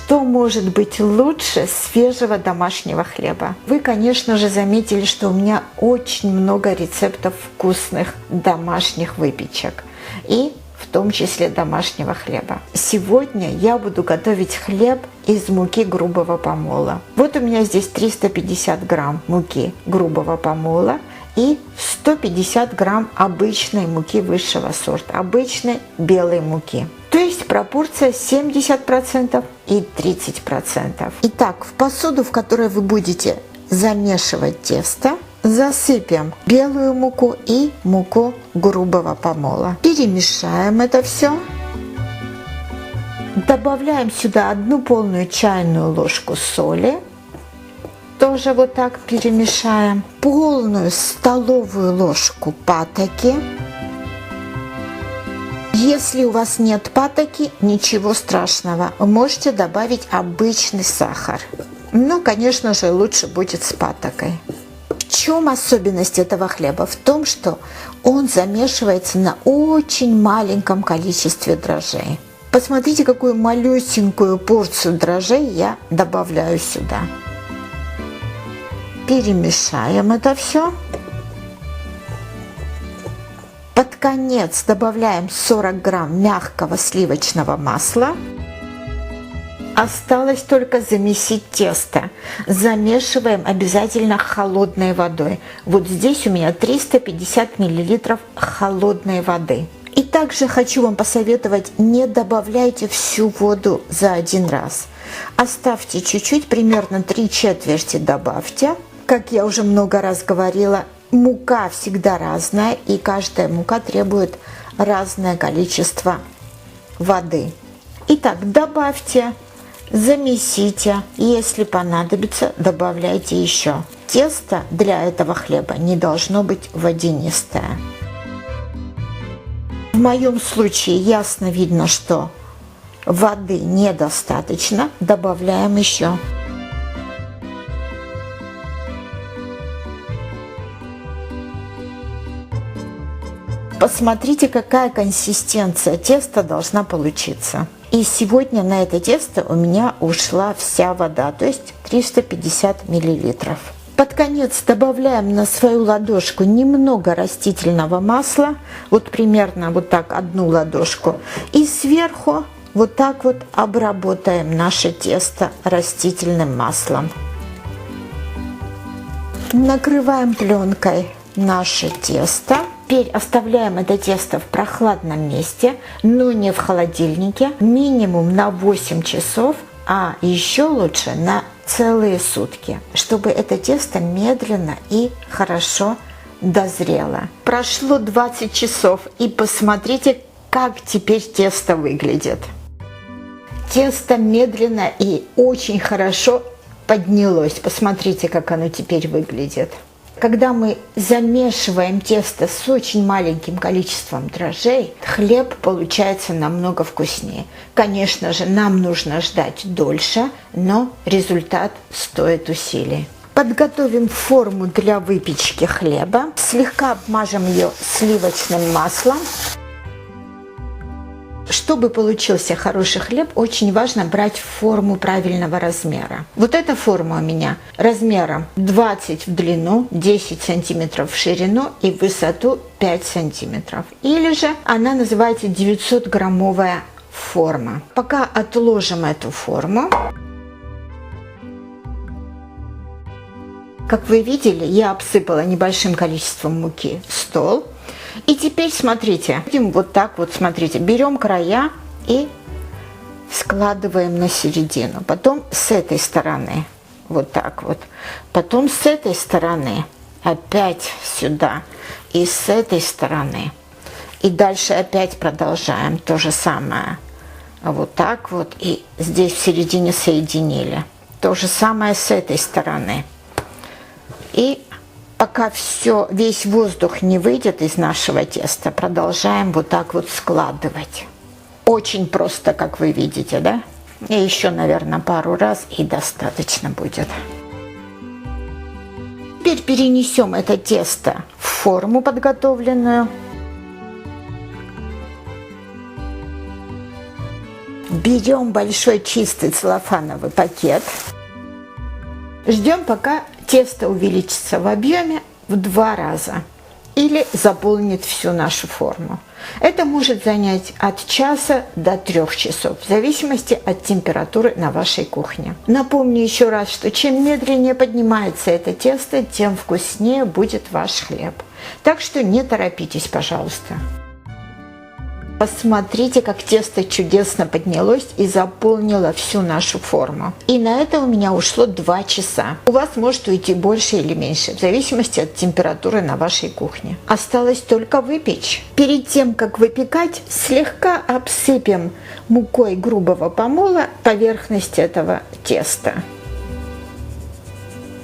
Что может быть лучше свежего домашнего хлеба? Вы, конечно же, заметили, что у меня очень много рецептов вкусных домашних выпечек. И в том числе домашнего хлеба. Сегодня я буду готовить хлеб из муки грубого помола. Вот у меня здесь 350 грамм муки грубого помола и 150 грамм обычной муки высшего сорта, обычной белой муки. То есть пропорция 70% и 30%. Итак, в посуду, в которой вы будете замешивать тесто, засыпем белую муку и муку грубого помола. Перемешаем это все. Добавляем сюда 1 полную чайную ложку соли. Тоже вот так перемешаем. Полную столовую ложку патоки. Если у вас нет патоки, ничего страшного. Вы можете добавить обычный сахар. Но, конечно же, лучше будет с патокой. В чем особенность этого хлеба? В том, что он замешивается на очень маленьком количестве дрожжей. Посмотрите, какую малюсенькую порцию дрожжей я добавляю сюда. Перемешаем это все. Под конец добавляем 40 грамм мягкого сливочного масла. Осталось только замесить тесто. Замешиваем обязательно холодной водой. Вот здесь у меня 350 миллилитров холодной воды. И также хочу вам посоветовать, не добавляйте всю воду за один раз. Оставьте чуть-чуть, примерно 3/4 добавьте. Как я уже много раз говорила, мука всегда разная, и каждая мука требует разное количество воды. Итак, добавьте. Замесите, если понадобится, добавляйте еще. Тесто для этого хлеба не должно быть водянистое. В моем случае ясно видно, что воды недостаточно, добавляем еще. Посмотрите, какая консистенция теста должна получиться. И сегодня на это тесто у меня ушла вся вода, то есть 350 миллилитров. Под конец добавляем на свою ладошку немного растительного масла, вот примерно вот так 1 ладошку. И сверху вот так вот обработаем наше тесто растительным маслом. Накрываем пленкой наше тесто. Теперь оставляем это тесто в прохладном месте, но не в холодильнике, минимум на 8 часов, а еще лучше на целые сутки, чтобы это тесто медленно и хорошо дозрело. Прошло 20 часов, и посмотрите, как теперь тесто выглядит. Тесто медленно и очень хорошо поднялось. Посмотрите, как оно теперь выглядит. Когда мы замешиваем тесто с очень маленьким количеством дрожжей, хлеб получается намного вкуснее. Конечно же, нам нужно ждать дольше, но результат стоит усилий. Подготовим форму для выпечки хлеба. Слегка обмажем ее сливочным маслом. Чтобы получился хороший хлеб, очень важно брать форму правильного размера. Вот эта форма у меня размером 20 в длину, 10 сантиметров в ширину и в высоту 5 сантиметров. Или же она называется 900-граммовая форма. Пока отложим эту форму. Как вы видели, я обсыпала небольшим количеством муки стол. И теперь смотрите, будем вот так вот, смотрите, берем края и складываем на середину. Потом с этой стороны, вот так вот. Потом с этой стороны опять сюда. И с этой стороны. И дальше опять продолжаем то же самое. Вот так вот. И здесь в середине соединили. То же самое с этой стороны. И пока весь воздух не выйдет из нашего теста, продолжаем вот так вот складывать. Очень просто, как вы видите, да? И еще, наверное, пару раз, и достаточно будет. Теперь перенесем это тесто в форму подготовленную. Берем большой чистый целлофановый пакет. Ждем, пока тесто увеличится в объеме в 2 раза или заполнит всю нашу форму. Это может занять от часа до 3 часов, в зависимости от температуры на вашей кухне. Напомню еще раз, что чем медленнее поднимается это тесто, тем вкуснее будет ваш хлеб. Так что не торопитесь, пожалуйста. Посмотрите, как тесто чудесно поднялось и заполнило всю нашу форму. И на это у меня ушло 2 часа. У вас может уйти больше или меньше, в зависимости от температуры на вашей кухне. Осталось только выпечь. Перед тем, как выпекать, слегка обсыпем мукой грубого помола поверхность этого теста.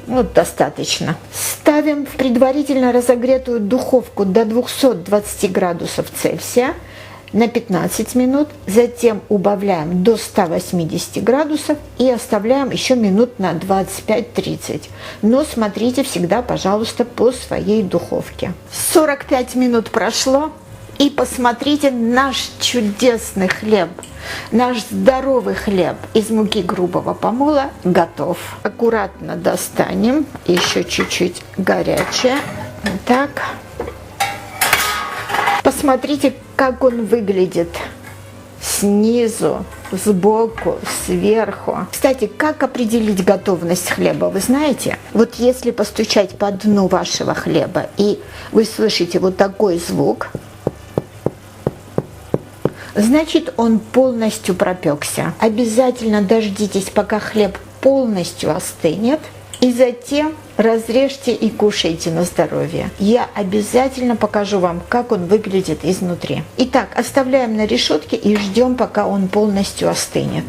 Вот достаточно. Ставим в предварительно разогретую духовку до 220 градусов Цельсия на 15 минут, затем убавляем до 180 градусов и оставляем еще минут на 25-30. Но смотрите всегда, пожалуйста, по своей духовке. 45 минут прошло, и посмотрите, наш чудесный хлеб, наш здоровый хлеб из муки грубого помола готов. Аккуратно достанем, еще чуть-чуть горячее. Так. Посмотрите, как он выглядит снизу, сбоку, сверху. Кстати, как определить готовность хлеба, вы знаете? Вот если постучать по дну вашего хлеба, и вы слышите вот такой звук, значит, он полностью пропекся. Обязательно дождитесь, пока хлеб полностью остынет, и затем разрежьте и кушайте на здоровье. Я обязательно покажу вам, как он выглядит изнутри. Итак, оставляем на решетке и ждем, пока он полностью остынет.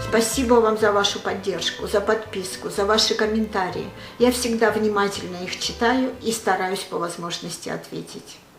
Спасибо вам за вашу поддержку, за подписку, за ваши комментарии. Я всегда внимательно их читаю и стараюсь по возможности ответить.